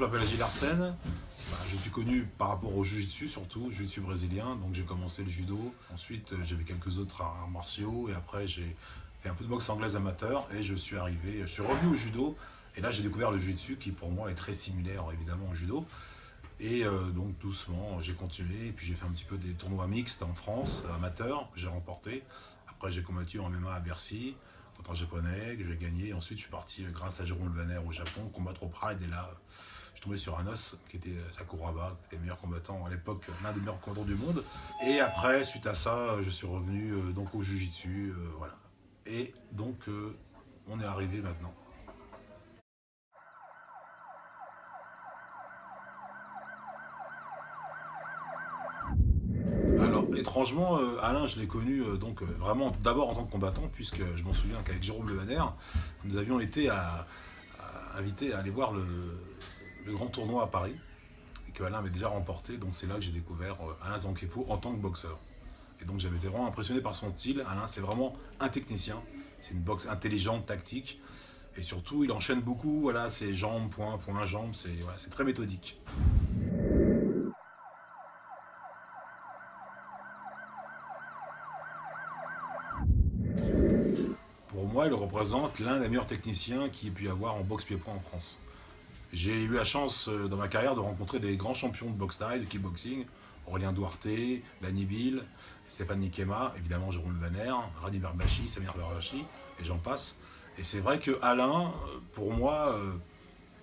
je m'appelle Gilles Arsène. Je suis connu par rapport au jiu-jitsu surtout, jiu-jitsu brésilien. Donc j'ai commencé le judo, ensuite j'ai fait quelques autres arts martiaux et après j'ai fait un peu de boxe anglaise amateur et je suis revenu au judo et là j'ai découvert le jiu-jitsu qui pour moi est très similaire évidemment au judo. Et donc doucement j'ai continué et puis j'ai fait un petit peu des tournois mixtes en France, amateurs, que j'ai remporté. Après j'ai combattu en MMA à Bercy, contre un japonais, que j'ai gagné. Et ensuite je suis parti grâce à Jérôme Le Banner au Japon, combattre au Pride et là je suis tombé sur un os qui était Sakuraba, qui était le meilleur combattant à l'époque, l'un des meilleurs combattants du monde. Et après, suite à ça, je suis revenu donc au Jiu-Jitsu, voilà. Et donc on est arrivé maintenant. Alors, étrangement, Alain, je l'ai connu vraiment d'abord en tant que combattant, puisque je m'en souviens qu'avec Jérôme Le Banner, nous avions été invités à aller voir le grand tournoi à Paris, et que Alain avait déjà remporté. Donc c'est là que j'ai découvert Alain Zankeffo en tant que boxeur. Et donc j'avais été vraiment impressionné par son style. Alain, c'est vraiment un technicien. C'est une boxe intelligente, tactique. Et surtout, il enchaîne beaucoup. Voilà, ses jambes, point, point, jambes. C'est très méthodique. Pour moi, il représente l'un des meilleurs techniciens qu'il ait pu y avoir en boxe pied-point en France. J'ai eu la chance dans ma carrière de rencontrer des grands champions de boxe thaï, de kickboxing, Aurélien Duarte, Danny Bill, Stéphane Nikema, évidemment Jérôme Le Banner, Radi Berbachi, Samir Berbachi, et j'en passe. Et c'est vrai que Alain, pour moi,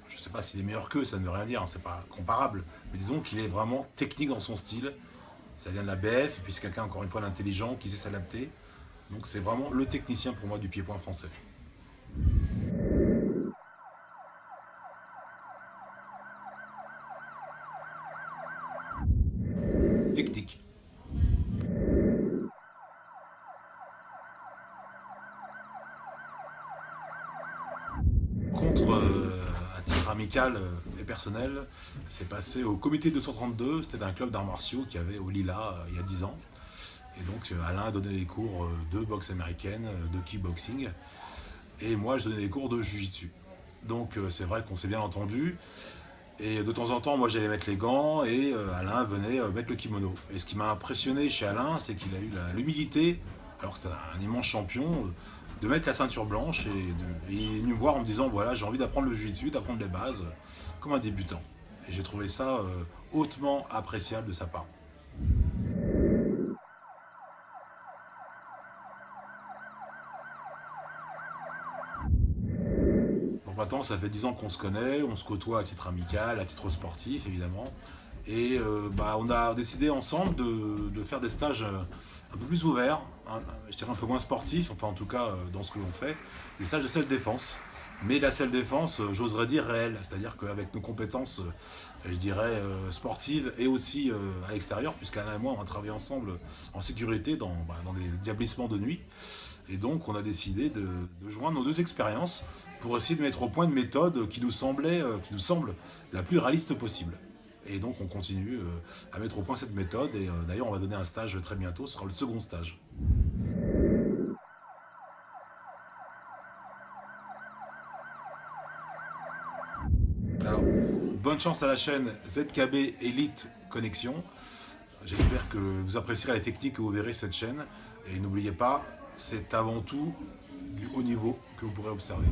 je ne sais pas s'il est meilleur qu'eux, ça ne veut rien dire, hein, c'est pas comparable, mais disons qu'il est vraiment technique dans son style. Ça vient de la BF, et puis c'est quelqu'un, encore une fois, d'intelligent, qui sait s'adapter. Donc c'est vraiment le technicien pour moi du pied-point français. Technique. Contre à titre amical et personnel, c'est passé au comité 232, c'était un club d'arts martiaux qui avait au Lila il y a 10 ans. Et donc Alain a donné des cours de boxe américaine, de kickboxing, et moi je donnais des cours de jiu-jitsu. Donc c'est vrai qu'on s'est bien entendu, et de temps en temps moi j'allais mettre les gants et Alain venait mettre le kimono. Et ce qui m'a impressionné chez Alain, c'est qu'il a eu l'humilité, alors que c'était un immense champion, de mettre la ceinture blanche et il est venu me voir en me disant voilà j'ai envie d'apprendre le jiu-jitsu, d'apprendre les bases comme un débutant. Et j'ai trouvé ça hautement appréciable de sa part. Donc maintenant, ça fait 10 ans qu'on se connaît, on se côtoie à titre amical, à titre sportif évidemment. Et on a décidé ensemble de faire des stages un peu plus ouverts, hein, je dirais un peu moins sportifs, enfin en tout cas dans ce que l'on fait, des stages de self-défense. Mais la self-défense, j'oserais dire réelle, c'est-à-dire qu'avec nos compétences, je dirais sportives et aussi à l'extérieur, puisqu'Alain et moi on a travaillé ensemble en sécurité dans des établissements de nuit. Et donc, on a décidé de joindre nos deux expériences pour essayer de mettre au point une méthode qui nous semble la plus réaliste possible. Et donc, on continue à mettre au point cette méthode. Et d'ailleurs, on va donner un stage très bientôt. Ce sera le second stage. Alors, bonne chance à la chaîne ZKB Elite Connexion. J'espère que vous apprécierez la technique que vous verrez cette chaîne. Et n'oubliez pas, c'est avant tout du haut niveau que vous pourrez observer.